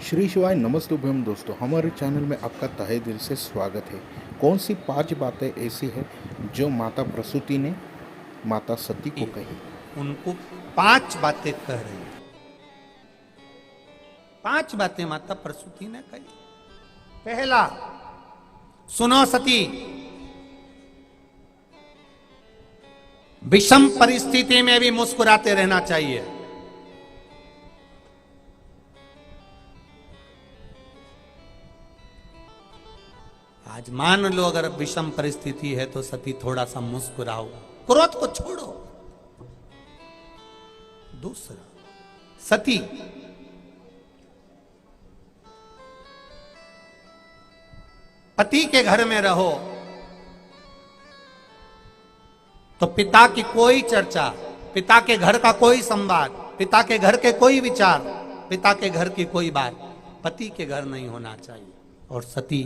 श्री शिवाय नमस्तुभ्यम दोस्तों, हमारे चैनल में आपका तहे दिल से स्वागत है। कौन सी 5 बातें ऐसी है जो माता प्रसूति ने माता सती को कही? उनको 5 बातें कह रही है। 5 बातें माता प्रसूति ने कही। पहला, सुनो सती, विषम परिस्थिति में भी मुस्कुराते रहना चाहिए। आज मान लो अगर विषम परिस्थिति है तो सती थोड़ा सा मुस्कुराओ, क्रोध को छोड़ो। दूसरा, सती पति के घर में रहो तो पिता की कोई चर्चा, पिता के घर का कोई संवाद, पिता के घर के कोई विचार, पिता के घर की कोई बात पति के घर नहीं होना चाहिए। और सती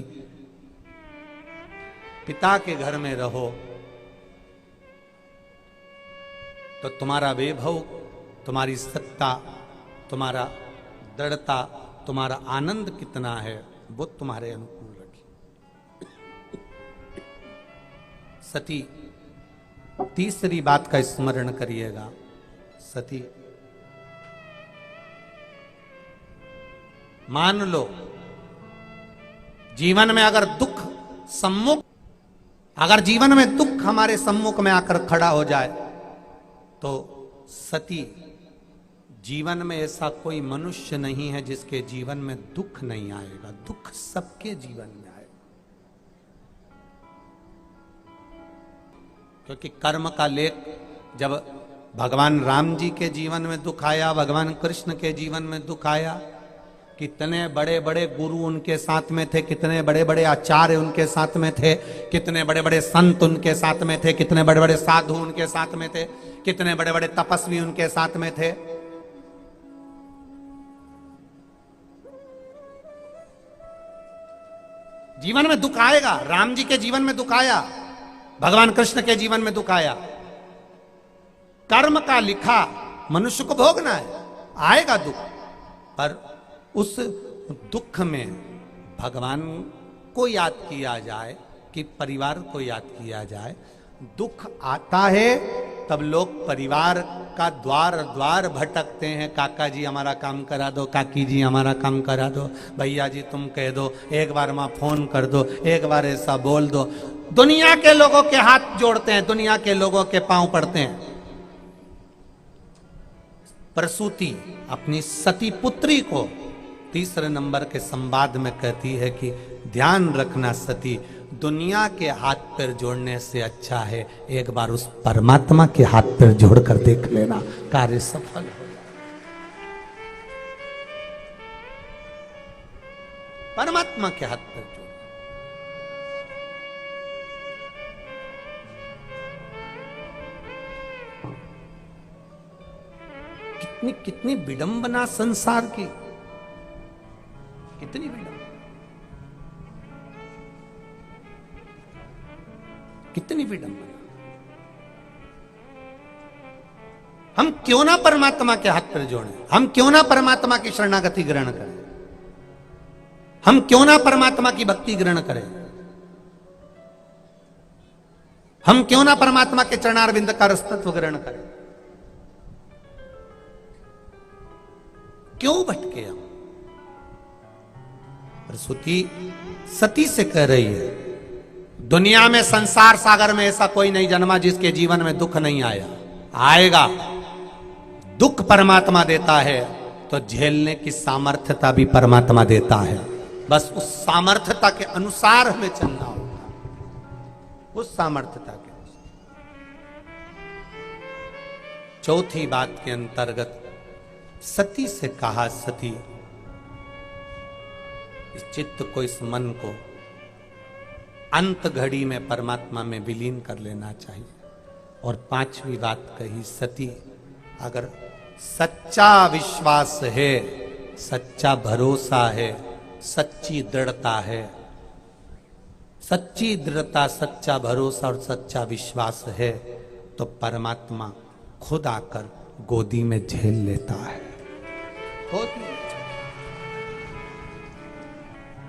पिता के घर में रहो तो तुम्हारा वैभव, तुम्हारी सत्ता, तुम्हारा दृढ़ता, तुम्हारा आनंद कितना है वो तुम्हारे अनुकूल रखी। सती, तीसरी बात का स्मरण करिएगा। सती, मान लो जीवन में अगर दुख सम्मुख, अगर जीवन में दुख हमारे सम्मुख में आकर खड़ा हो जाए तो सती, जीवन में ऐसा कोई मनुष्य नहीं है जिसके जीवन में दुख नहीं आएगा। दुख सबके जीवन में आएगा, क्योंकि कर्म का लेख जब भगवान राम जी के जीवन में दुख आया, भगवान कृष्ण के जीवन में दुख आया, कितने बड़े बड़े गुरु उनके साथ में थे, कितने बड़े बड़े आचार्य उनके साथ में थे, कितने बड़े बड़े संत उनके साथ में थे, कितने बड़े बड़े साधु उनके साथ में थे, कितने बड़े बड़े तपस्वी उनके साथ में थे। जीवन में दुख आएगा। राम जी के जीवन में दुख आया, भगवान कृष्ण के जीवन में दुख आया। कर्म का लिखा मनुष्य को भोगना है, आएगा दुख, पर उस दुख में भगवान को याद किया जाए कि परिवार को याद किया जाए। दुख आता है तब लोग परिवार का द्वार द्वार भटकते हैं। काका जी हमारा काम करा दो, काकी जी हमारा काम करा दो, भैया जी तुम कह दो, एक बार मां फोन कर दो, एक बार ऐसा बोल दो। दुनिया के लोगों के हाथ जोड़ते हैं, दुनिया के लोगों के पांव पड़ते हैं। प्रसूति अपनी सती पुत्री को तीसरे नंबर के संवाद में कहती है कि ध्यान रखना सती, दुनिया के हाथ पैर जोड़ने से अच्छा है एक बार उस परमात्मा के हाथ पैर जोड़कर देख लेना, कार्य सफल हो। परमात्मा के हाथ पैर जोड़। कितनी कितनी विडंबना संसार की, कितनी विडंबना, कितनी विडंबना। हम क्यों ना परमात्मा के हाथ पर जोड़ें, हम क्यों ना परमात्मा की शरणागति ग्रहण करें, हम क्यों ना परमात्मा की भक्ति ग्रहण करें, हम क्यों ना परमात्मा के चरणारविंद का रसतत्व ग्रहण करें। क्यों भटके हम? प्रसूति सती से कह रही है, दुनिया में संसार सागर में ऐसा कोई नहीं जन्मा जिसके जीवन में दुख नहीं आया, आएगा। दुख परमात्मा देता है तो झेलने की सामर्थ्यता भी परमात्मा देता है। बस उस सामर्थ्यता के अनुसार हमें चलना होगा, उस सामर्थ्यता के अनुसार। चौथी बात के अंतर्गत सती से कहा, सती इस चित्त को, इस मन को अंत घड़ी में परमात्मा में विलीन कर लेना चाहिए। और पांचवी बात कही, सती अगर सच्चा विश्वास है, सच्चा भरोसा है, सच्ची दृढ़ता है, सच्ची दृढ़ता, सच्चा भरोसा और सच्चा विश्वास है तो परमात्मा खुद आकर गोदी में झेल लेता है। खुद